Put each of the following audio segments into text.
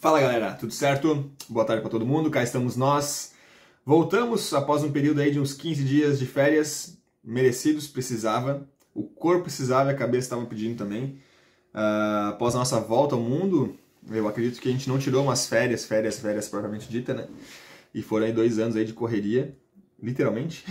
Fala galera, tudo certo? Boa tarde para todo mundo, cá estamos nós. Voltamos após um período aí de uns 15 dias de férias, merecidos, precisava. O corpo precisava e a cabeça estava pedindo também. Após a nossa volta ao mundo, eu acredito que a gente não tirou umas férias propriamente dita, né? E foram aí 2 anos aí de correria, literalmente.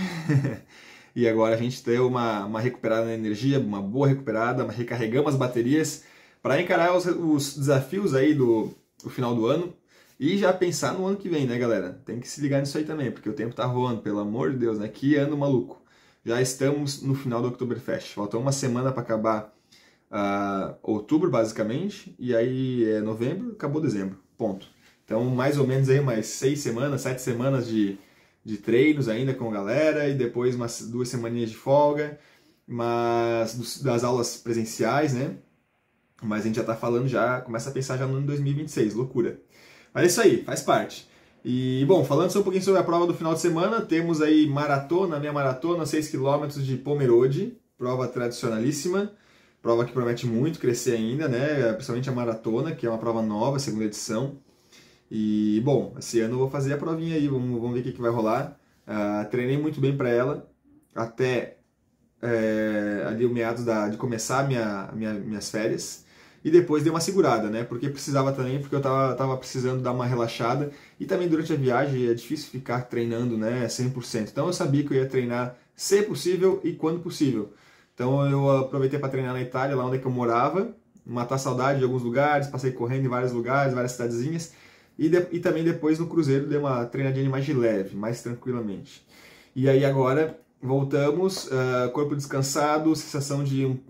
E agora a gente deu uma recuperada na energia, uma boa recuperada, recarregamos as baterias para encarar os desafios aí do final do ano e já pensar no ano que vem, né, galera? Tem que se ligar nisso aí também, porque o tempo tá voando, pelo amor de Deus, né? Que ano maluco. Já estamos no final do Oktoberfest. Falta uma semana para acabar outubro, basicamente, e aí é novembro, acabou dezembro, ponto. Então, mais ou menos aí mais 6 semanas, 7 semanas de treinos ainda com a galera, e depois umas 2 semaninhas de folga, mas das aulas presenciais, né? Mas a gente já tá falando, já começa a pensar já no ano 2026, loucura. Mas é isso aí, faz parte. E, bom, falando só um pouquinho sobre a prova do final de semana, temos aí minha maratona, 6 km de Pomerode, prova tradicionalíssima, prova que promete muito crescer ainda, né? Principalmente a maratona, que é uma prova nova, segunda edição. E, bom, esse ano eu vou fazer a provinha aí, vamos ver o que vai rolar. Treinei muito bem para ela, até ali o meados de começar minhas férias. E depois dei uma segurada, né? Porque precisava também, porque eu tava precisando dar uma relaxada. E também durante a viagem é difícil ficar treinando, né, 100%. Então eu sabia que eu ia treinar se possível e quando possível. Então eu aproveitei para treinar na Itália, lá onde é que eu morava, matar saudade de alguns lugares, passei correndo em vários lugares, várias cidadezinhas. E também depois no cruzeiro dei uma treinadinha mais de leve, mais tranquilamente. E aí agora voltamos, corpo descansado, sensação de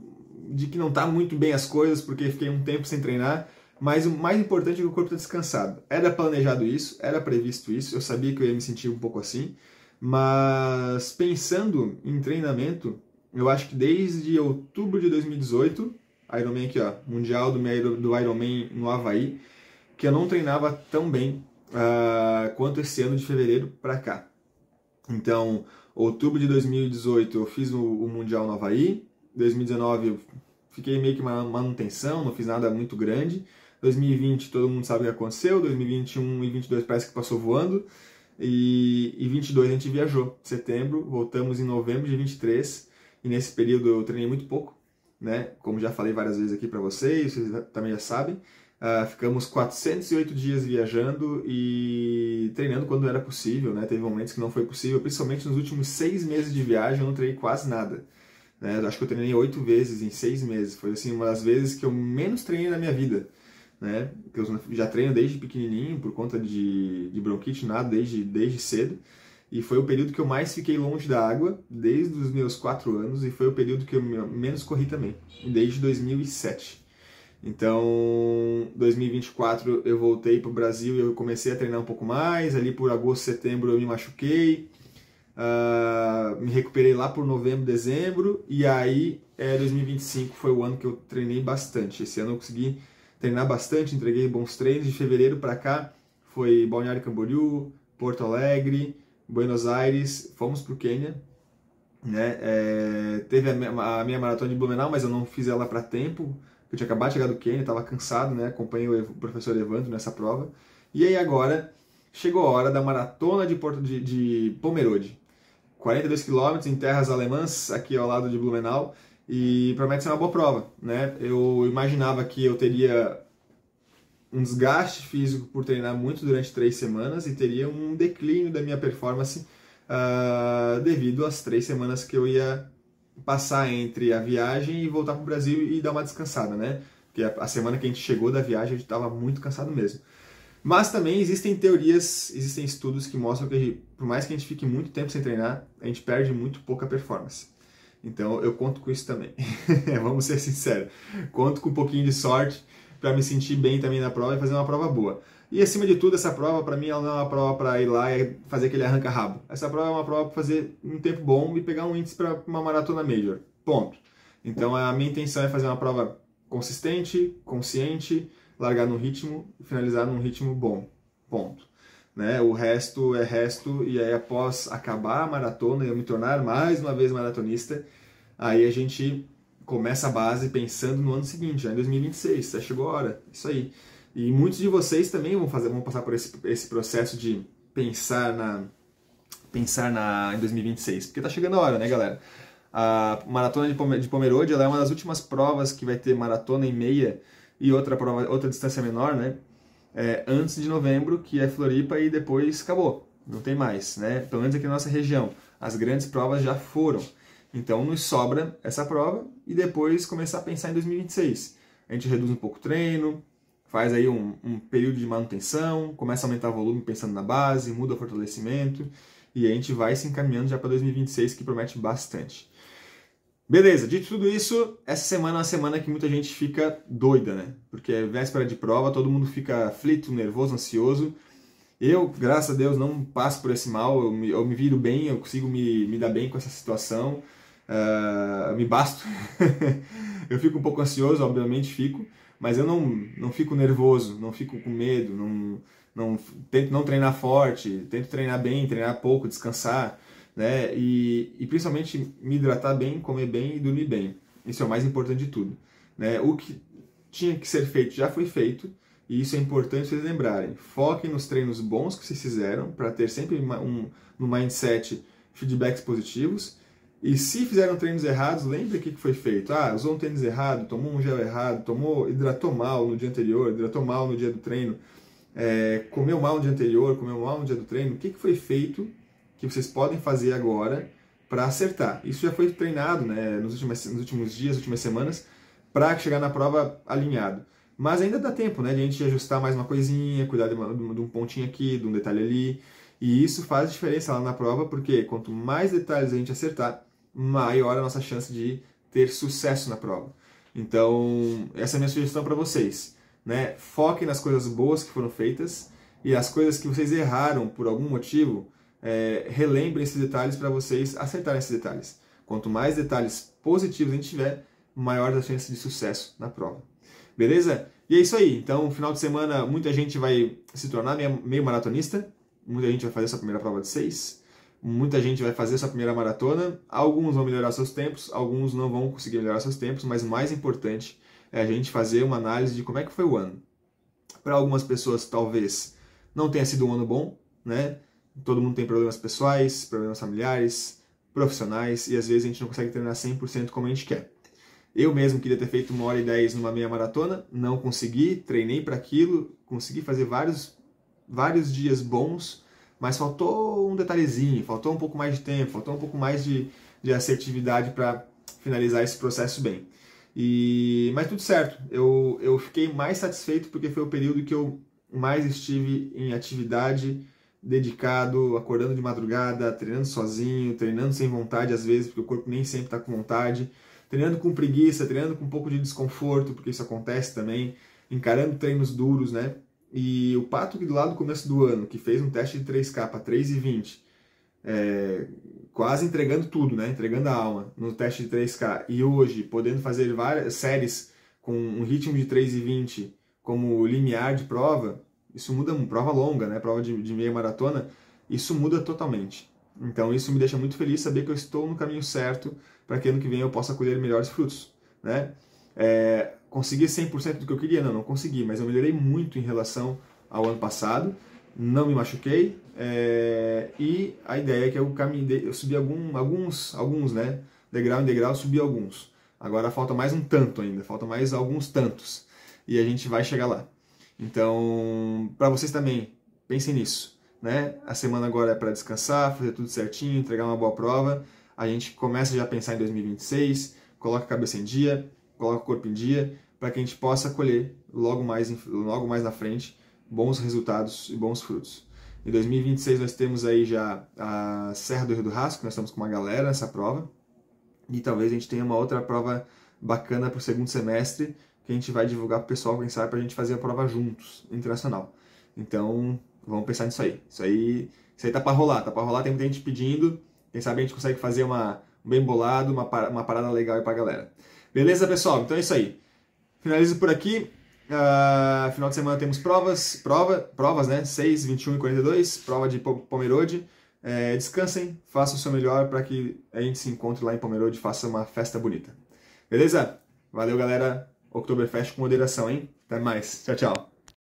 que não está muito bem as coisas, porque fiquei um tempo sem treinar, mas o mais importante é que o corpo está descansado. Era planejado isso, era previsto isso, eu sabia que eu ia me sentir um pouco assim, mas pensando em treinamento, eu acho que desde outubro de 2018, Ironman aqui ó, Mundial do Ironman no Havaí, que eu não treinava tão bem quanto esse ano de fevereiro para cá. Então, outubro de 2018 eu fiz o Mundial no Havaí, 2019 eu fiquei meio que manutenção, não fiz nada muito grande. 2020 todo mundo sabe o que aconteceu, 2021 e 2022 parece que passou voando. E 22 a gente viajou, setembro, voltamos em novembro de 23. E nesse período eu treinei muito pouco, né? Como já falei várias vezes aqui para vocês também já sabem. Ficamos 408 dias viajando e treinando quando era possível, né? Teve momentos que não foi possível, principalmente nos últimos 6 meses de viagem eu não treinei quase nada. Né? Acho que eu treinei 8 vezes em 6 meses. Foi assim, uma das vezes que eu menos treinei na minha vida. Né? Eu já treino desde pequenininho, por conta de bronquite, nada, desde cedo. E foi o período que eu mais fiquei longe da água, desde os meus 4 anos. E foi o período que eu menos corri também, desde 2007. Então, 2024 eu voltei para o Brasil e eu comecei a treinar um pouco mais. Ali por agosto, setembro eu me machuquei. Me recuperei lá por novembro, dezembro, e aí 2025 foi o ano que eu treinei bastante. Esse ano eu consegui treinar bastante, entreguei bons treinos. De fevereiro para cá foi Balneário Camboriú, Porto Alegre, Buenos Aires, fomos para o Quênia, né? Teve a minha maratona de Blumenau, mas eu não fiz ela para tempo, eu tinha acabado de chegar do Quênia, estava cansado, né? Acompanhei o professor Evandro nessa prova, e aí agora chegou a hora da maratona de Pomerode. 42 km em terras alemãs, aqui ao lado de Blumenau, e promete ser uma boa prova, né? Eu imaginava que eu teria um desgaste físico por treinar muito durante 3 semanas e teria um declínio da minha performance devido às 3 semanas que eu ia passar entre a viagem e voltar para o Brasil e dar uma descansada, né? Porque a semana que a gente chegou da viagem a gente estava muito cansado mesmo. Mas também existem teorias, existem estudos que mostram que por mais que a gente fique muito tempo sem treinar, a gente perde muito pouca performance. Então eu conto com isso também. Vamos ser sinceros. Conto com um pouquinho de sorte para me sentir bem também na prova e fazer uma prova boa. E acima de tudo, essa prova para mim ela não é uma prova para ir lá e fazer aquele arranca-rabo. Essa prova é uma prova para fazer um tempo bom e pegar um índice para uma maratona major. Ponto. Então a minha intenção é fazer uma prova consistente, consciente, largar num ritmo e finalizar num ritmo bom. Ponto. Né? O resto é resto, e aí após acabar a maratona e eu me tornar mais uma vez maratonista, aí a gente começa a base pensando no ano seguinte, já em 2026, já chegou a hora, isso aí. E muitos de vocês também vão passar por esse processo de pensar em 2026, porque tá chegando a hora, né, galera? A maratona de Pomerode, ela é uma das últimas provas que vai ter maratona e meia e outra distância menor, né? Antes de novembro, que é Floripa, e depois acabou, não tem mais, né? Pelo menos aqui na nossa região. As grandes provas já foram. Então nos sobra essa prova e depois começar a pensar em 2026. A gente reduz um pouco o treino, faz aí um período de manutenção, começa a aumentar o volume pensando na base, muda o fortalecimento e a gente vai se encaminhando já para 2026, que promete bastante. Beleza, dito tudo isso, essa semana é uma semana que muita gente fica doida, né? Porque é véspera de prova, todo mundo fica aflito, nervoso, ansioso. Eu, graças a Deus, não passo por esse mal, eu me viro bem, eu consigo me dar bem com essa situação, me basto. Eu fico um pouco ansioso, obviamente fico, mas eu não fico nervoso, não fico com medo, tento não treinar forte, tento treinar bem, treinar pouco, descansar, né? E principalmente me hidratar bem, comer bem e dormir bem. Isso é o mais importante de tudo, né? O que tinha que ser feito já foi feito, e isso é importante vocês lembrarem. Foquem nos treinos bons que vocês fizeram, para ter sempre no mindset feedbacks positivos. E se fizeram treinos errados, lembre o que foi feito. Usou um tênis errado, tomou um gel errado, hidratou mal no dia anterior, hidratou mal no dia do treino, comeu mal no dia anterior, comeu mal no dia do treino. O que foi feito que vocês podem fazer agora para acertar? Isso já foi treinado, né, nos últimos dias, últimas semanas, para chegar na prova alinhado. Mas ainda dá tempo, né, de a gente ajustar mais uma coisinha, cuidar de um pontinho aqui, de um detalhe ali. E isso faz diferença lá na prova, porque quanto mais detalhes a gente acertar, maior a nossa chance de ter sucesso na prova. Então, essa é a minha sugestão para vocês, né? Foquem nas coisas boas que foram feitas e as coisas que vocês erraram por algum motivo, relembrem esses detalhes para vocês acertarem esses detalhes. Quanto mais detalhes positivos a gente tiver, maior a chance de sucesso na prova. Beleza? E é isso aí. Então, no final de semana, muita gente vai se tornar meio maratonista, muita gente vai fazer sua primeira prova de 6, muita gente vai fazer sua primeira maratona, alguns vão melhorar seus tempos, alguns não vão conseguir melhorar seus tempos, mas o mais importante é a gente fazer uma análise de como é que foi o ano. Para algumas pessoas, talvez, não tenha sido um ano bom, né? Todo mundo tem problemas pessoais, problemas familiares, profissionais, e às vezes a gente não consegue treinar 100% como a gente quer. Eu mesmo queria ter feito 1h10 numa meia maratona, não consegui, treinei para aquilo, consegui fazer vários dias bons, mas faltou um detalhezinho, faltou um pouco mais de tempo, faltou um pouco mais de assertividade para finalizar esse processo bem. Mas tudo certo, eu fiquei mais satisfeito porque foi o período que eu mais estive em atividade, dedicado, acordando de madrugada, treinando sozinho, treinando sem vontade às vezes, porque o corpo nem sempre está com vontade, treinando com preguiça, treinando com um pouco de desconforto, porque isso acontece também, encarando treinos duros, né? E o Pato, que lá do começo do ano, que fez um teste de 3K para 3,20, quase entregando tudo, né? Entregando a alma no teste de 3K, e hoje podendo fazer várias séries com um ritmo de 3,20 como limiar de prova, isso muda, prova longa, né? Prova de meia maratona, isso muda totalmente. Então isso me deixa muito feliz saber que eu estou no caminho certo para que ano que vem eu possa colher melhores frutos, né? Consegui 100% do que eu queria? Não consegui, mas eu melhorei muito em relação ao ano passado, não me machuquei, e a ideia é que eu subi alguns, né? Degrau em degrau, subi alguns. Agora falta mais um tanto ainda, falta mais alguns tantos, e a gente vai chegar lá. Então, para vocês também, pensem nisso, né? A semana agora é para descansar, fazer tudo certinho, entregar uma boa prova. A gente começa já a pensar em 2026, coloca a cabeça em dia, coloca o corpo em dia, para que a gente possa colher logo mais na frente bons resultados e bons frutos. Em 2026 nós temos aí já a Serra do Rio do Rastro, nós estamos com uma galera nessa prova, e talvez a gente tenha uma outra prova bacana para o segundo semestre, que a gente vai divulgar para o pessoal, quem sabe, para a gente fazer a prova juntos, internacional. Então, vamos pensar nisso aí. Isso aí tá para rolar, tem muita gente pedindo, quem sabe a gente consegue fazer um bem bolado, uma parada legal aí para a galera. Beleza, pessoal? Então é isso aí. Finalizo por aqui. Final de semana temos provas, né? 6, 21 e 42, prova de Pomerode. Descansem, façam o seu melhor para que a gente se encontre lá em Pomerode e faça uma festa bonita. Beleza? Valeu, galera. Oktoberfest com moderação, hein? Até mais. Tchau, tchau.